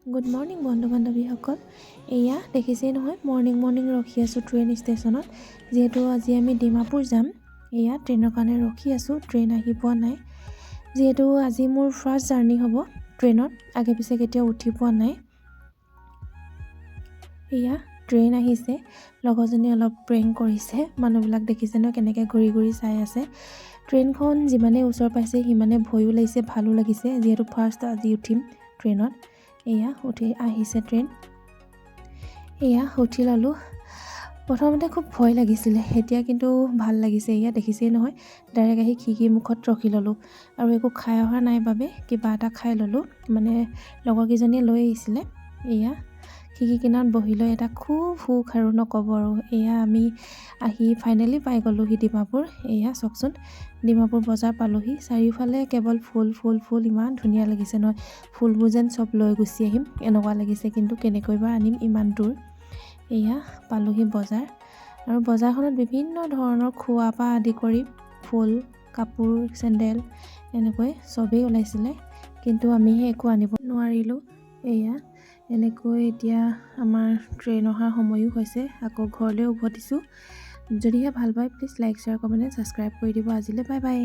Good morning বন্ধু বান্ধৱীসকল। এয়া দেখিছেই নহয়, মৰ্ণিং ৰখি আছোঁ ট্ৰেইন ষ্টেচনত। যিহেতু আজি আমি ডিমাপুৰ যাম, এয়া ট্ৰেইনৰ কাৰণে ৰখি আছোঁ। ট্ৰেইন আহি পোৱা নাই। যিহেতু আজি মোৰ ফাৰ্ষ্ট জাৰ্ণি হ'ব ট্ৰেইনত, আগে পিছে কেতিয়াও উঠি পোৱা নাই। এয়া ট্ৰেইন আহিছে, লগৰজনী অলপ প্ৰেংক কৰিছে। মানুহবিলাক দেখিছে ন কেনেকৈ ঘূৰি ঘূৰি চাই আছে। ট্ৰেইনখন যিমানেই ওচৰ পাইছে সিমানে ভয়ো লাগিছে, ভালো লাগিছে। যিহেতু ফাৰ্ষ্ট আজি উঠিম ট্ৰেইনত। এয়া উঠি আহিছে ট্ৰেইন, এয়া উঠি ল'লোঁ। প্ৰথমতে খুব ভয় লাগিছিলে, এতিয়া কিন্তু ভাল লাগিছে। এয়া দেখিছেই নহয়, ডাইৰেক্ট আহি খিৰিকী মুখত ৰখি ল'লোঁ। আৰু একো খাই অহা নাই বাবে কিবা এটা খাই ল'লোঁ, মানে লগৰকেইজনীয়ে লৈ আহিছিলে। এয়া খিৰিকী কিনাৰত বহি লৈ এটা খুব সুখ আৰু নক'ব আৰু। এয়া আমি আহি ফাইনেলি পাই গ'লোঁহি ডিমাপুৰ। এয়া চাওকচোন, ডিমাপুৰ বজাৰ পালোঁহি। চাৰিওফালে কেৱল ফুল, ইমান ধুনীয়া লাগিছে নহয়। ফুলবোৰ যেন চব লৈ গুচি আহিম এনেকুৱা লাগিছে, কিন্তু কেনেকৈ বা আনিম ইমান দূৰ। এয়া পালোঁহি বজাৰ, আৰু বজাৰখনত বিভিন্ন ধৰণৰ খোৱা পৰা আদি কৰি ফুল, কাপোৰ, চেণ্ডেল এনেকৈ চবেই ওলাইছিলে, কিন্তু আমিহে একো আনিব নোৱাৰিলোঁ। এয়া এনেকৈ এতিয়া আমাৰ ট্ৰেইন অহাৰ সময়ো হৈছে, আকৌ ঘৰলৈ উভতিছোঁ। যদিহে ভাল পায় please like, share, comment, subscribe কৰি দিব। আজিলৈ বাই বাই।